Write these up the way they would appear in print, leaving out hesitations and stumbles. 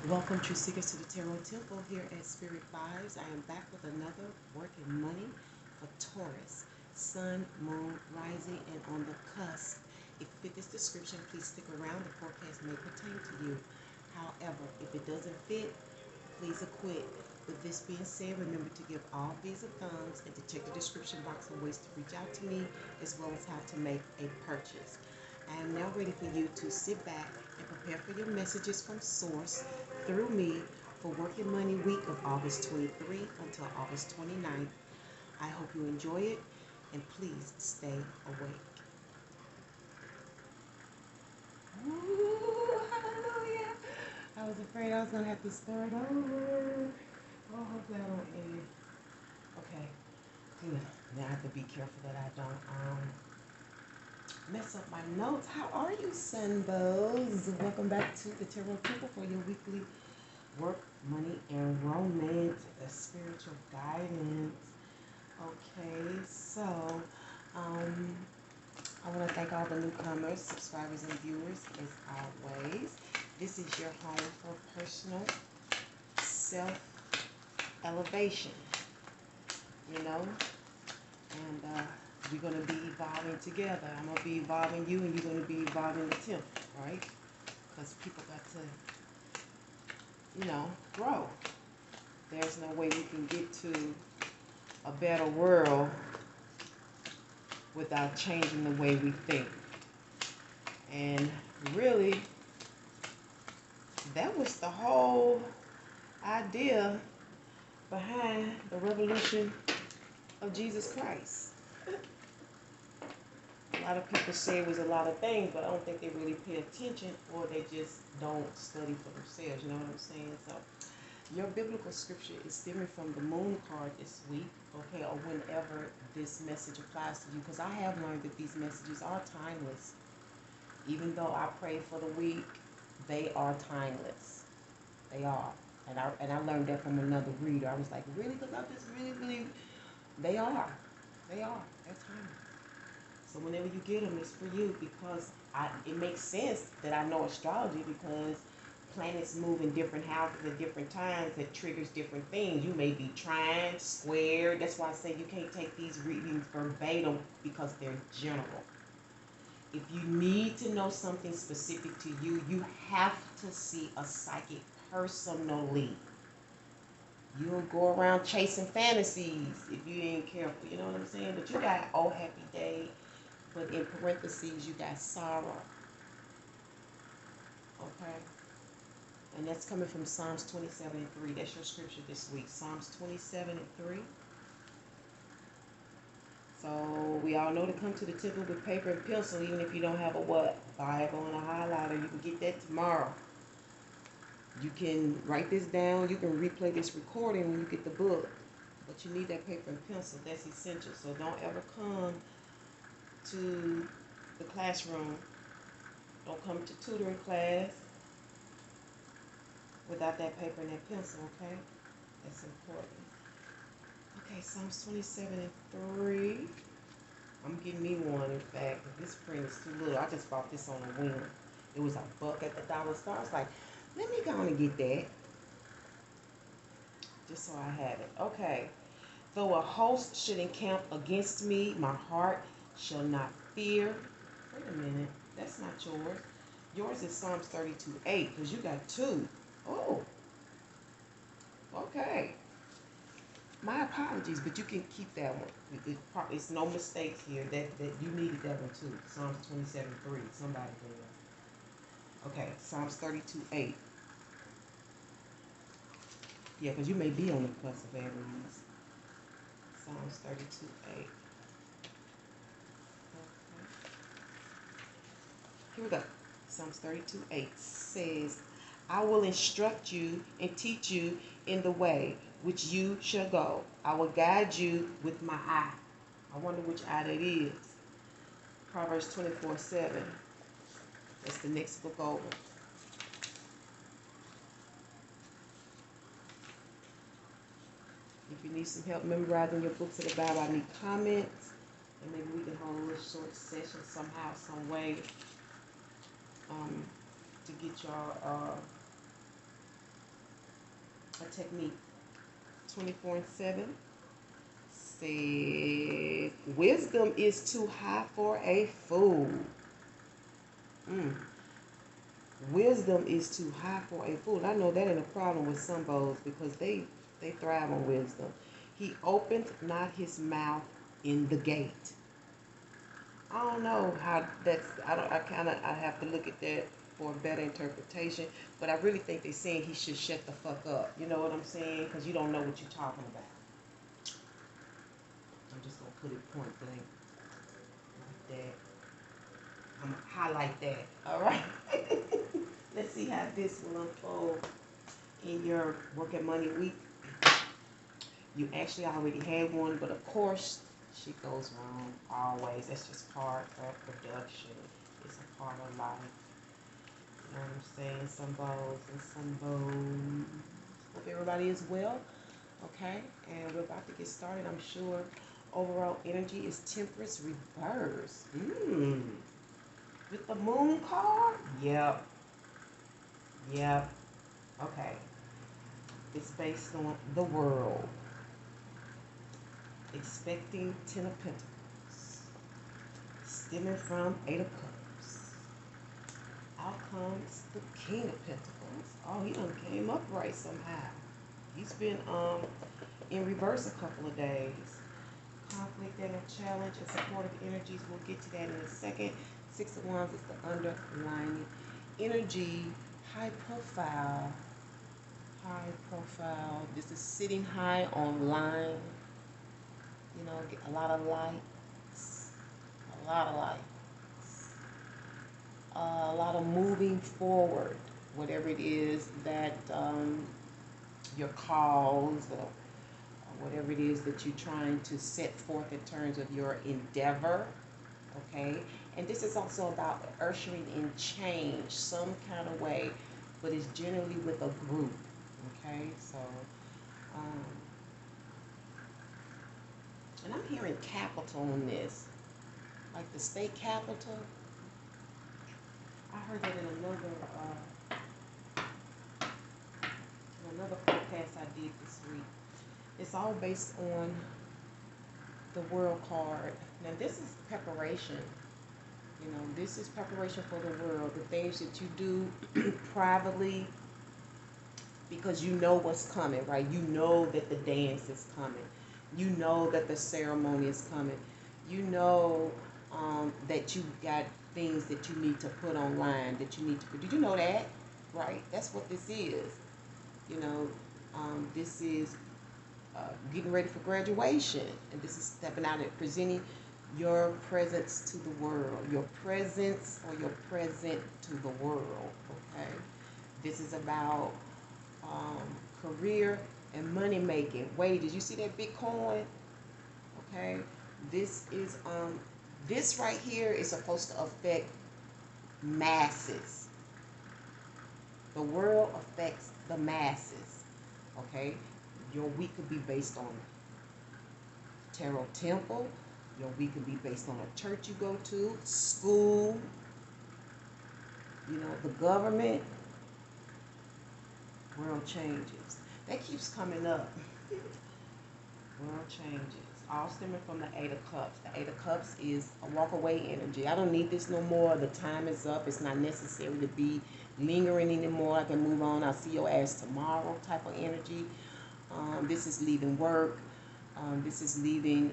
Welcome, true seekers, to the Tarot Temple here at Spearit Vibes. I am back with another working money for Taurus, Sun, Moon, Rising, and on the cusp. If you fit this description, please stick around. The forecast may pertain to you. However, if it doesn't fit, please acquit. With this being said, remember to give all V's and thumbs and to check the description box for ways to reach out to me as well as how to make a purchase. I am now ready for you to sit back and prepare for your messages from Source through me for Working Money Week of August 23 until August 29th. I hope you enjoy it and please stay awake. Ooh, hallelujah. I was afraid I was going to have to start over. Oh, hopefully I don't end. Okay, good. Now I have to be careful that I don't mess up my notes. How are you, Sunbows? Welcome back to the Tarot Temple for your weekly work, money, and romance, spiritual guidance. Okay, so I want to thank all the newcomers, subscribers, and viewers as always. This is your home for personal self-elevation, you know, and we're going to be evolving together. I'm going to be evolving you, and you're going to be evolving the temple, right? Because people got to, grow. There's no way we can get to a better world without changing the way we think. And really, that was the whole idea behind the revolution of Jesus Christ. A lot of people say it was a lot of things, but I don't think they really pay attention, or they just don't study for themselves. You know what I'm saying? So your biblical scripture is stemming from the moon card this week, okay, or whenever this message applies to you, because I have learned that these messages are timeless. Even though I pray for the week, they are timeless. They are. And I learned that from another reader. I was like, really? Because I just really, they are. They are. They're timeless. So whenever you get them, it's for you, because it makes sense that I know astrology, because planets move in different houses at different times. That triggers different things. You may be trine, squared. That's why I say you can't take these readings verbatim, because they're general. If you need to know something specific to you, you have to see a psychic personally. You don't go around chasing fantasies if you ain't careful. You know what I'm saying? But you got oh happy day, but in parentheses you got sorrow. Okay? And that's coming from Psalms 27 and 3. That's your scripture this week. Psalms 27 and 3. So we all know to come to the temple with paper and pencil, even if you don't have a what? Bible and a highlighter. You can get that tomorrow. You can write this down. You can replay this recording when you get the book. But you need that paper and pencil. That's essential. So don't ever come to the classroom. Don't come to tutoring class without that paper and that pencil, okay? That's important. Okay, Psalms 27 and 3. I'm getting me one, in fact. This print is too little. I just bought this on a whim. It was a buck at the dollar store. I was like, let me go on and get that, just so I have it. Okay. Though a host should encamp against me, my heart shall not fear. Wait a minute. That's not yours. Yours is Psalms 32:8, because you got two. Oh, okay. My apologies, but you can keep that one. It's no mistakes here. That you needed that one too. Psalms 27:3. Somebody did. Okay, Psalms 32:8. Yeah, because you may be on the cusp of Aries. Psalms 32:8. Okay. Here we go. Psalms 32:8 says, I will instruct you and teach you in the way which you shall go. I will guide you with my eye. I wonder which eye that is. Proverbs 24:7. That's the next book over. If you need some help memorizing your books of the Bible, I need comments. And maybe we can hold a little short session somehow, some way, to get y'all a technique. 24/7 said, wisdom is too high for a fool. Mm. Wisdom is too high for a fool. I know that ain't a problem with some bows because they thrive on wisdom. He opened not his mouth in the gate. I don't know how that's. I have to look at that for a better interpretation. But I really think they're saying he should shut the fuck up. You know what I'm saying? Because you don't know what you're talking about. I'm just gonna put it point blank like that. I'm gonna highlight that. All right. Let's see how this will unfold in your work and money week. You actually already had one, but of course, shit goes wrong always. That's just part of production. It's a part of life. You know what I'm saying? Some bows and some bows. Hope everybody is well. Okay, and we're about to get started. I'm sure overall energy is Temperance reverse. With the moon card? Yep. Yep. Okay. It's based on the world. Expecting 10 of Pentacles. Stemming from 8 of Cups. Out comes the King of Pentacles. Oh, he done came upright somehow. He's been in reverse a couple of days. Conflict and a challenge and supportive energies. We'll get to that in a second. 6 of Wands is the underlying energy. High profile. High profile. This is sitting high online. You know, get a lot of likes. A lot of likes. A lot of moving forward. Whatever it is that your cause or whatever it is that you're trying to set forth in terms of your endeavor, okay? And this is also about ushering in change some kind of way, but it's generally with a group, okay? So, and I'm hearing capital on this, like the state capital. I heard that in another podcast I did this week. It's all based on the world card. Now this is preparation. You know, this is preparation for the world. The things that you do privately because you know what's coming, right? You know that the dance is coming. You know that the ceremony is coming. You know that you got things that you need to put online, that you need to put. Did you know that? Right? That's what this is. You know, this is getting ready for graduation. And this is stepping out and presenting your presence to the world. Your presence or your present to the world. Okay? This is about career and money making. Wait, did you see that Bitcoin? Okay? This is this right here is supposed to affect masses. The world affects the masses. Okay? Your week could be based on tarot temple. Your week could be based on a church you go to, school, you know, the government. World changes. That keeps coming up. World changes. All stemming from the 8 of Cups. The 8 of Cups is a walk away energy. I don't need this no more. The time is up. It's not necessary to be lingering anymore. I can move on. I'll see your ass tomorrow type of energy. This is leaving work. This is leaving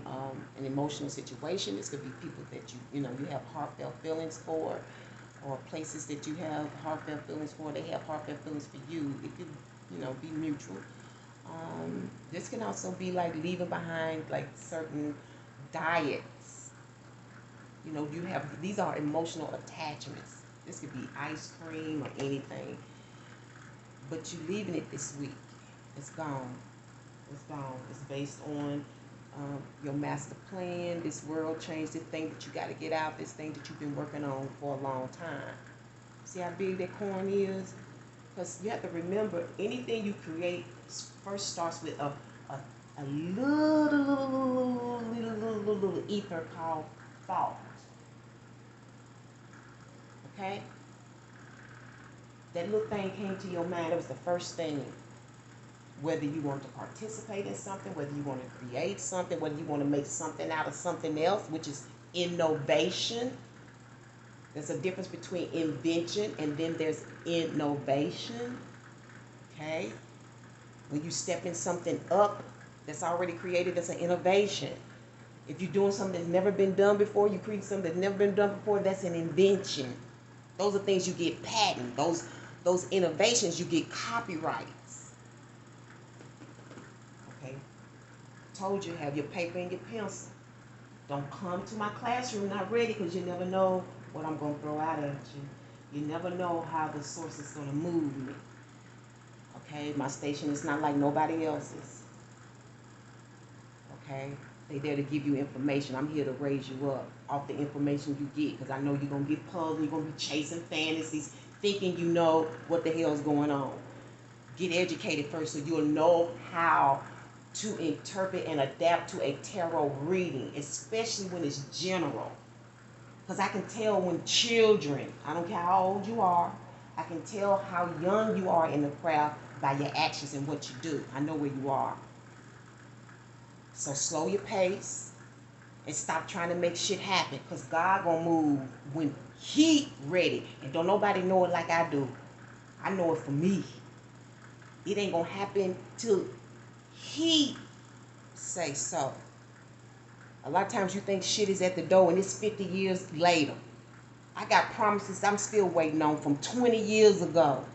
an emotional situation. This could be people that you have heartfelt feelings for, or places that you have heartfelt feelings for. They have heartfelt feelings for you. It could, be mutual. This can also be like leaving behind like certain diets. You have, these are emotional attachments. This could be ice cream or anything. But you're leaving it this week. It's gone. It's gone. It's based on your master plan, this world change, this thing that you got to get out, this thing that you've been working on for a long time. See how big that coin is? Because you have to remember, anything you create first starts with a little ether called thought. Okay? That little thing came to your mind. It was the first thing. Whether you want to participate in something, whether you want to create something, whether you want to make something out of something else, which is innovation. There's a difference between invention and then there's innovation. Okay? When you step in something up that's already created, that's an innovation. If you're doing something that's never been done before, you create something that's never been done before, that's an invention. Those are things you get patent. Those innovations, you get copyrights. Okay? Told you, have your paper and your pencil. Don't come to my classroom not ready, because you never know what I'm going to throw out at you. You never know how the source is going to move me. Okay? My station is not like nobody else's. Okay? They there to give you information. I'm here to raise you up off the information you get, because I know you're going to get puzzled. You're going to be chasing fantasies, thinking you know what the hell's going on. Get educated first so you'll know how to interpret and adapt to a tarot reading, especially when it's general. Because I can tell when children, I don't care how old you are, I can tell how young you are in the craft by your actions and what you do. I know where you are. So slow your pace and stop trying to make shit happen, because God gonna move when He ready. And don't nobody know it like I do. I know it for me. It ain't gonna happen till He say so. A lot of times you think shit is at the door and it's 50 years later. I got promises I'm still waiting on from 20 years ago.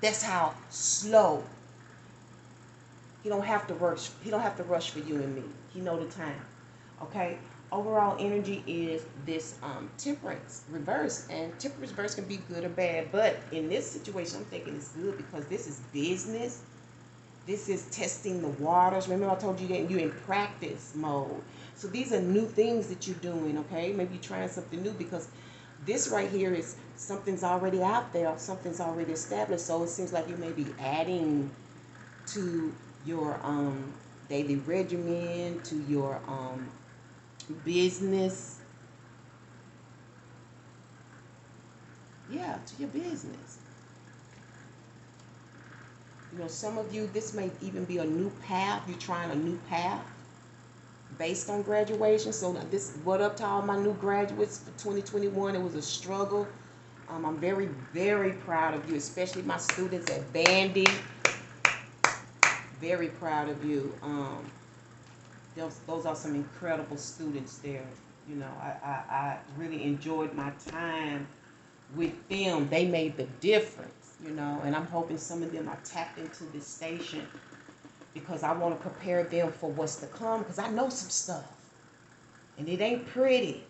That's how slow. He don't have to rush. He don't have to rush for you and me. He know the time. Okay? Overall energy is this temperance reverse. And temperance reverse can be good or bad. But in this situation, I'm thinking it's good because this is business. This is testing the waters. Remember I told you that you're in practice mode. So these are new things that you're doing, okay? Maybe you're trying something new, because this right here is something's already out there. Something's already established. So it seems like you may be adding to your daily regimen, to your business. Yeah, to your business. You know, some of you, this may even be a new path. You're trying a new path based on graduation. So this, what up to all my new graduates for 2021. It was a struggle. I'm very, very proud of you, especially my students at Bandy. Very proud of you. Those are some incredible students there. You know, I really enjoyed my time with them. They made the difference, you know, and I'm hoping some of them are tapped into this station, because I want to prepare them for what's to come, because I know some stuff and it ain't pretty.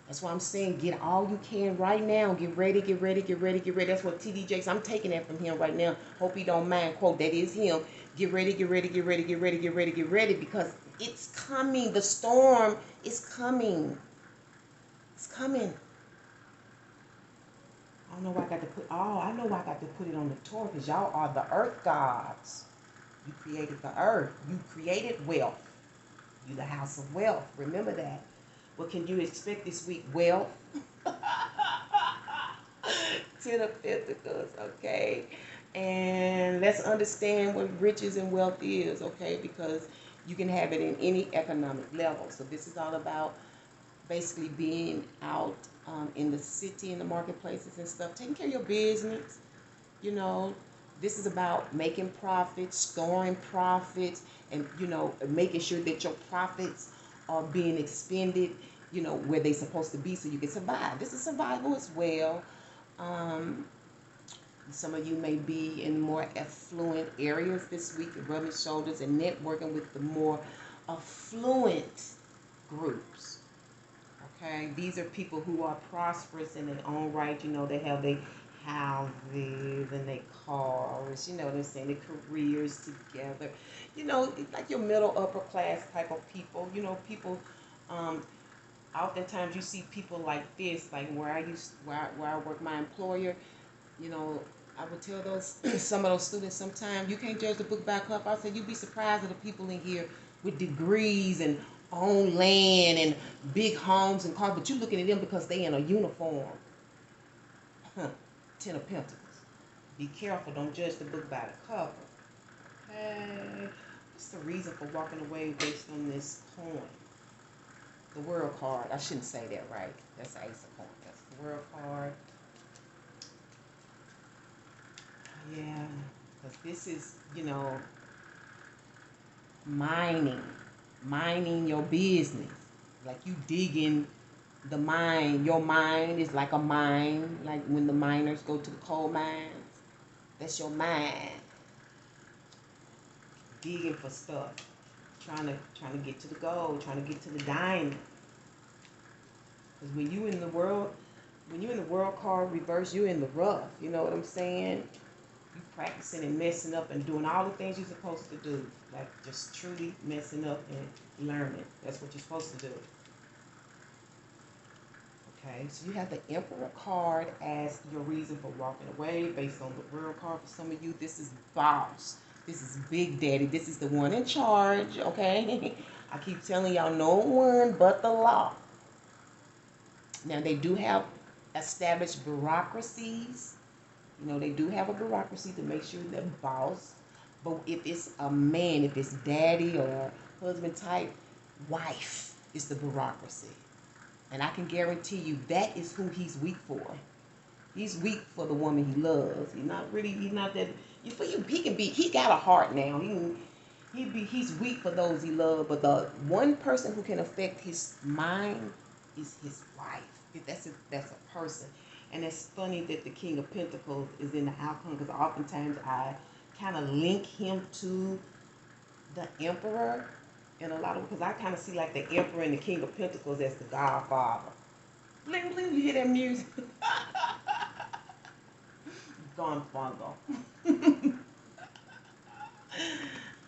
That's why I'm saying get all you can right now. Get ready, get ready, get ready, get ready. That's what TD Jakes, I'm taking that from him right now. Hope he don't mind. Quote, that is him. Get ready, get ready, get ready, get ready, get ready, get ready, because it's coming. The storm is coming. It's coming. I don't know why I got to put, I know why I got to put it on the tour, because y'all are the earth gods. You created the earth. You created wealth. You the house of wealth. Remember that. What can you expect this week? Wealth. 10 of Pentacles, okay? And let's understand what riches and wealth is, okay? Because you can have it in any economic level. So this is all about basically being out in the city, in the marketplaces and stuff, taking care of your business. You know, this is about making profits, storing profits, and, you know, making sure that your profits are being expended, you know, where they're supposed to be so you can survive. This is survival as well. Some of you may be in more affluent areas this week, rubbing shoulders and networking with the more affluent groups. Okay, these are people who are prosperous in their own right. You know, they have their houses and their cars, you know what I'm saying, their careers together. You know, like your middle upper class type of people. You know, people, oftentimes you see people like this, like where I work, my employer, you know, I would tell those some of those students sometimes, you can't judge the book by cover. I said, you'd be surprised at the people in here with degrees and own land and big homes and cars, but you looking at them because they in a uniform. 10 of Pentacles. Be careful. Don't judge the book by the cover. Okay. What's the reason for walking away based on this coin? The world card. I shouldn't say that, right? That's the ace of coins. That's the world card. Yeah. Because this is, mining. Mining your business. Like you digging the mine. Your mind is like a mine. Like when the miners go to the coal mines. That's your mind. Digging for stuff. Trying to get to the gold. Trying to get to the diamond. Because when you're in the world card reverse, you're in the rough. You know what I'm saying? You practicing and messing up and doing all the things you're supposed to do. Like just truly messing up and learning. That's what you're supposed to do. Okay, so you have the Emperor card as your reason for walking away based on the world card. For some of you, this is boss. This is Big Daddy. This is the one in charge. Okay, I keep telling y'all, no one but the law. Now they do have established bureaucracies. They do have a bureaucracy to make sure they're boss. But if it's a man, if it's daddy or husband type, wife is the bureaucracy. And I can guarantee you that is who he's weak for. He's weak for the woman he loves. He's not that, for you, he got a heart now. He's weak for those he loves. But the one person who can affect his mind is his wife. If that's a person. And it's funny that the King of Pentacles is in the outcome because oftentimes I kind of link him to the Emperor in a lot of, because I kind of see like the Emperor and the King of Pentacles as the Godfather. Bling bling, you hear that music? Gone Fongo.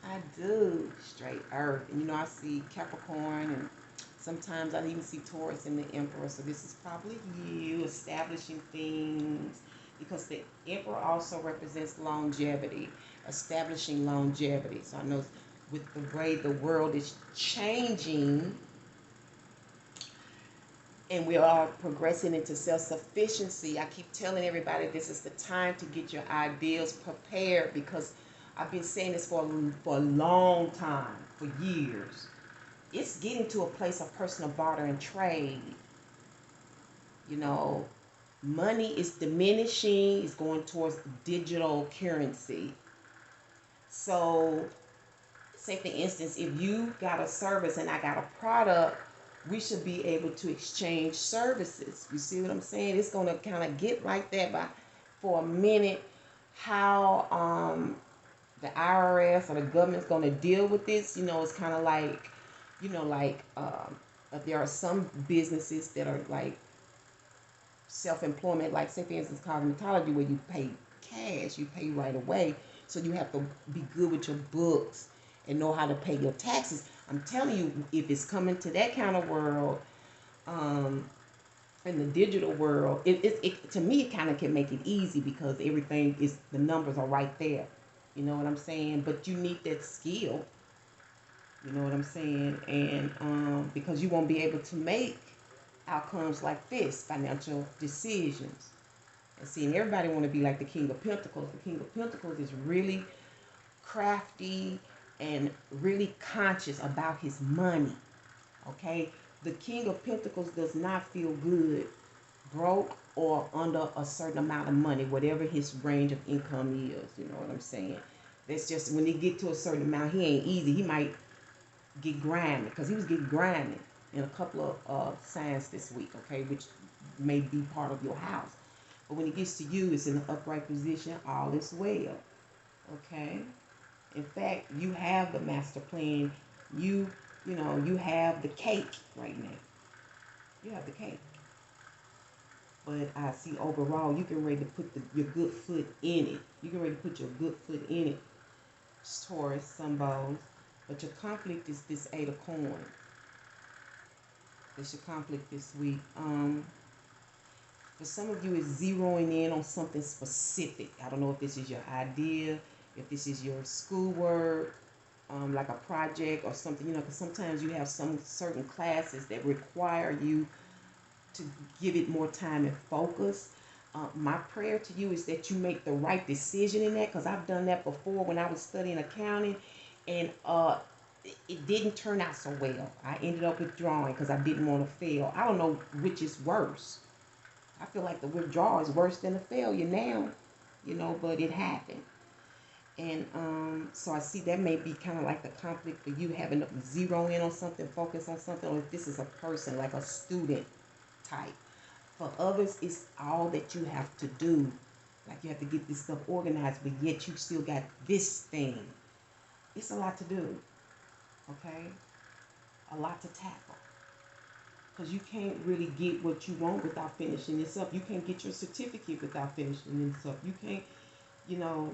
I do. Straight Earth. And I see Capricorn and sometimes I even see Taurus in the Emperor. So this is probably you establishing things because the Emperor also represents longevity, establishing longevity. So I know with the way the world is changing and we are progressing into self-sufficiency, I keep telling everybody this is the time to get your ideals prepared because I've been saying this for a long time, for years. It's getting to a place of personal barter and trade. Money is diminishing, it's going towards digital currency. So, say for instance, if you got a service and I got a product, we should be able to exchange services. You see what I'm saying? It's going to kind of get like that for a minute. How the IRS or the government's going to deal with this, it's kind of like, there are some businesses that are like self-employment, like say for instance cosmetology, where you pay cash, you pay right away. So you have to be good with your books and know how to pay your taxes. I'm telling you, if it's coming to that kind of world, in the digital world, it to me it kind of can make it easy because everything is, the numbers are right there. You know what I'm saying? But you need that skill. You know what I'm saying? And because you won't be able to make outcomes like this, financial decisions. And seeing everybody want to be like the King of Pentacles. The King of Pentacles is really crafty and really conscious about his money. Okay? The King of Pentacles does not feel good broke or under a certain amount of money, whatever his range of income is. You know what I'm saying? That's just when he get to a certain amount, he ain't easy. He might get grimy because he was getting grimy in a couple of signs this week, okay, which may be part of your house. But when it gets to you, it's in an upright position, all is well, okay? In fact, you have the master plan. You have the cake right now. You have the cake. But I see overall, you can ready to put your good foot in it. You can ready to put your good foot in it, Taurus, symbols. But your conflict is this Eight of Coins. It's your conflict this week. For some of you, it's zeroing in on something specific. I don't know if this is your idea, if this is your schoolwork, like a project or something. Because sometimes you have some certain classes that require you to give it more time and focus. My prayer to you is that you make the right decision in that, because I've done that before when I was studying accounting, and it didn't turn out so well. I ended up withdrawing because I didn't want to fail. I don't know which is worse. I feel like the withdrawal is worse than the failure now, but it happened. And so I see that may be kind of like the conflict for you, having to zero in on something, focus on something, or if this is a person, like a student type. For others, it's all that you have to do. Like you have to get this stuff organized, but yet you still got this thing. It's a lot to do, okay? A lot to tackle. Because you can't really get what you want without finishing this up. You can't get your certificate without finishing this up. You can't, you know,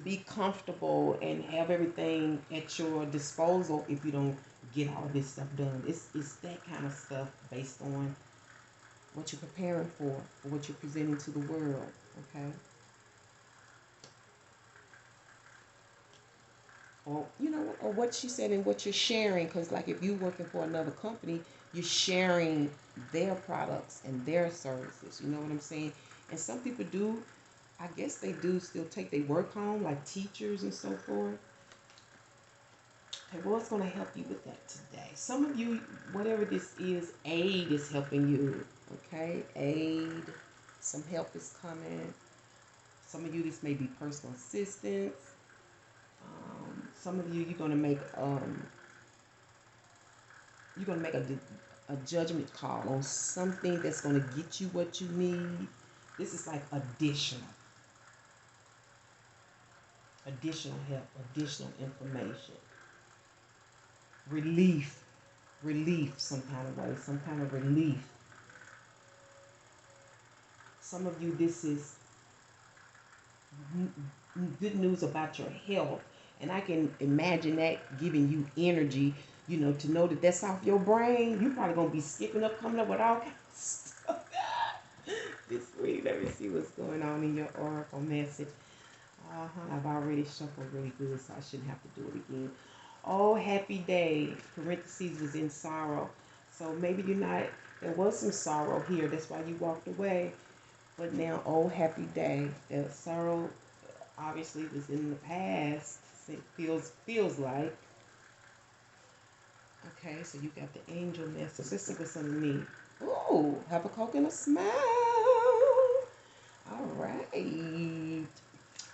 be comfortable and have everything at your disposal if you don't get all of this stuff done. It's that kind of stuff based on what you're preparing for what you're presenting to the world, okay? Or what she said and what you're sharing, because like if you're working for another company, you're sharing their products and their services, you know what I'm saying? And some people do, I guess they do still take their work home, like teachers and so forth. Okay, what's going to help you with that today? Some of you, whatever this is, aid is helping you, okay? Aid, some help is coming. Some of you, this may be personal assistance. Some of you, you're going to make a judgment call on something that's going to get you what you need. This is like additional help, additional information, relief, some kind of way, some kind of relief. Some of you, this is good news about your health, and I can imagine that giving you energy, to know that that's off your brain. You're probably gonna be skipping up, coming up with all kinds of stuff this week. Let me see what's going on in your oracle message. I've already shuffled really good, so I shouldn't have to do it again. Oh, happy day. Parentheses was in sorrow. So maybe there was some sorrow here. That's why you walked away. But now, oh, happy day. The sorrow obviously was in the past. It feels like. Okay, so you got the angel message. Let's see what's underneath. Ooh, have a coconut smile. All right.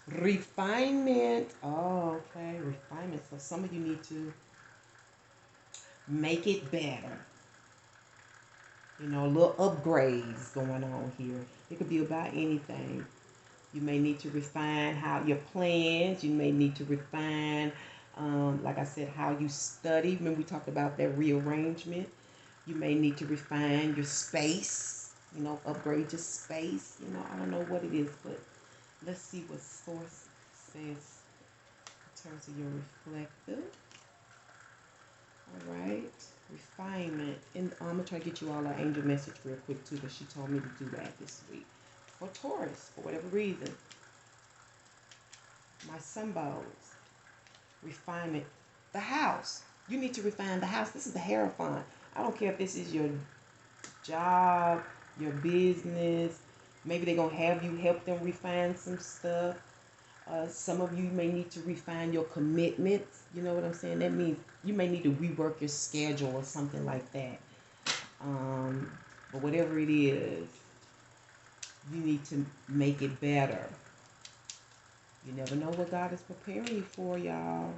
Refinement. Oh, okay. Refinement. So some of you need to make it better. Little upgrades going on here. It could be about anything. You may need to refine how your plans. You may need to refine, like I said, how you study. Remember we talked about that rearrangement. You may need to refine your space. Upgrade your space. I don't know what it is, but let's see what source says in terms of your reflective. All right. Refinement. And I'm going to try to get you all an angel message real quick, too, because she told me to do that this week. For Taurus, for whatever reason. My symbols. Refinement. The house. You need to refine the house. This is the Hierophant. I don't care if this is your job, your business. Maybe they're going to have you help them refine some stuff. Some of you may need to refine your commitments. You know what I'm saying? That means you may need to rework your schedule or something like that. But whatever it is, you need to make it better. You never know what God is preparing you for, y'all.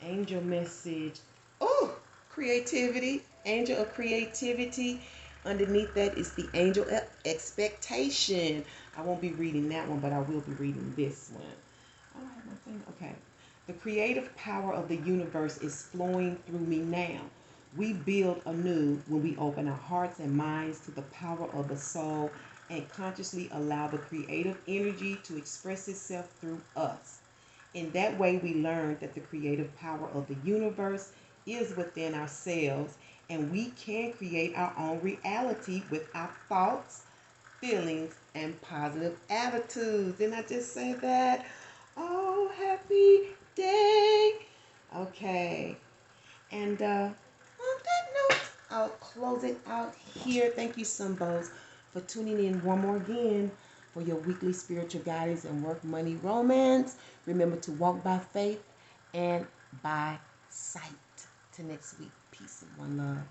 Angel message. Oh, creativity. Angel of creativity. Underneath that is the angel expectation. I won't be reading that one, but I will be reading this one. I don't have my thing. Okay. The creative power of the universe is flowing through me now. We build anew when we open our hearts and minds to the power of the soul and consciously allow the creative energy to express itself through us. In that way, we learn that the creative power of the universe is within ourselves, and we can create our own reality with our thoughts, feelings, and positive attitudes. Didn't I just say that? Oh, happy day. Okay. And on that note, I'll close it out here. Thank you, Sunbows, for tuning in one more again for your weekly spiritual guidance and work, money, romance. Remember to walk by faith and by sight. Till next week. Peace and one love.